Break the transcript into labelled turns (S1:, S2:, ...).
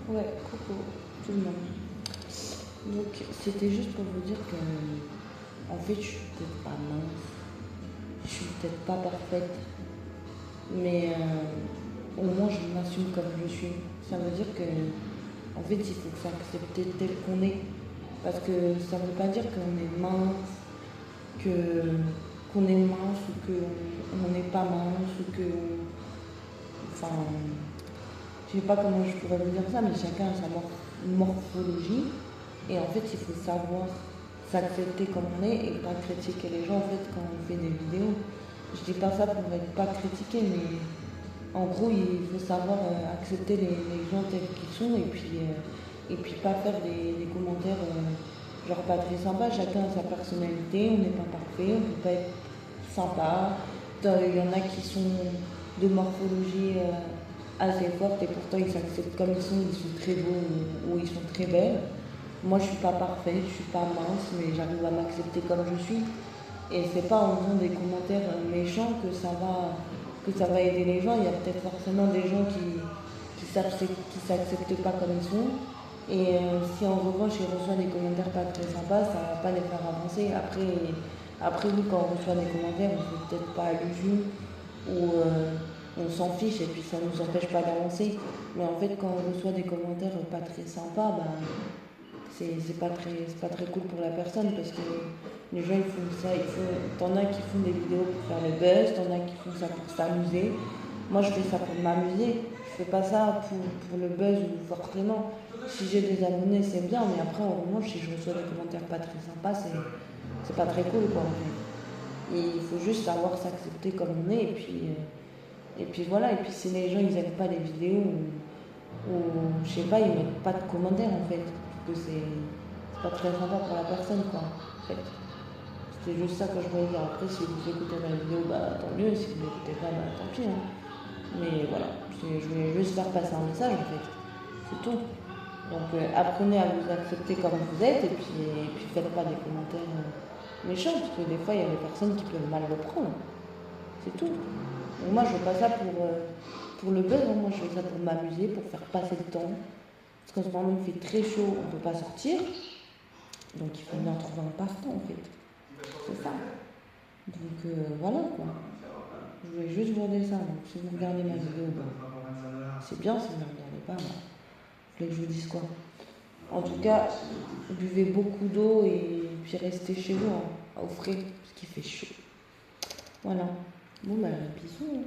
S1: Ouais, coucou tout le monde. Donc c'était juste pour vous dire que en fait je suis peut-être pas mince, je suis peut-être pas parfaite, mais au moins je m'assume comme je suis. Ça veut dire que en fait il faut s'accepter tel qu'on est. Parce que ça veut pas dire qu'on est mince, que qu'on est mince ou qu'on n'est pas mince ou que enfin je sais pas comment je pourrais vous dire ça, mais chacun a sa morphologie. Et en fait, il faut savoir s'accepter comme on est et pas critiquer les gens en fait quand on fait des vidéos. Je dis pas ça pour être pas critiqué, mais en gros, il faut savoir accepter les gens tels qu'ils sont et puis pas faire des commentaires genre pas très sympas. Chacun a sa personnalité, on n'est pas parfait, on peut pas être sympa. Il y en a qui sont de morphologie assez forte et pourtant ils s'acceptent comme ils sont très beaux ou ils sont très belles. Moi je suis pas parfaite, je suis pas mince, mais j'arrive à m'accepter comme je suis. Et c'est pas en faisant des commentaires méchants que ça va aider les gens. Il y a peut-être forcément des gens qui s'acceptent pas comme ils sont. Et si en revanche ils reçoivent des commentaires pas très sympas, ça va pas les faire avancer. Après oui, quand on reçoit des commentaires, on fait peut-être pas allusion ou on s'en fiche et puis ça nous empêche pas d'avancer. Mais en fait, quand on reçoit des commentaires pas très sympas, bah, c'est pas très cool pour la personne parce que les gens ils font ça, t'en as qui font des vidéos pour faire le buzz, t'en as qui font ça pour s'amuser. Moi je fais ça pour m'amuser, je fais pas ça pour le buzz ou forcément. Si j'ai des abonnés c'est bien, mais après en revanche si je reçois des commentaires pas très sympas, c'est pas très cool quoi en fait. Et il faut juste savoir s'accepter comme on est et puis voilà, et puis si les gens ils aiment pas les vidéos ou je sais pas, ils mettent pas de commentaires en fait, parce que c'est pas très sympa pour la personne quoi en fait. C'était juste ça que je voulais dire. Après si vous écoutez ma vidéo, bah tant mieux, si vous l'écoutez pas, bah tant pis. Hein. Mais voilà, je voulais juste faire passer un message en fait, c'est tout. Donc apprenez à vous accepter comme vous êtes et puis faites pas des commentaires méchants, parce que des fois il y a des personnes qui peuvent mal le prendre. C'est tout. Donc moi je fais pas ça pour le buzz, hein. Moi je fais ça pour m'amuser, pour faire passer le temps. Parce qu'en ce moment il fait très chaud, on ne peut pas sortir. Donc il faut bien trouver un passe-temps en fait. C'est ça. Donc voilà quoi. Je voulais juste vous dire ça. Donc si vous regardez ma vidéo, bah, c'est bien. Si vous ne regardez pas, bah, je voulais que je vous dise quoi. En tout cas, buvez beaucoup d'eau et puis restez chez vous, hein, au frais, parce qu'il fait chaud. Voilà. Bon bah bisous.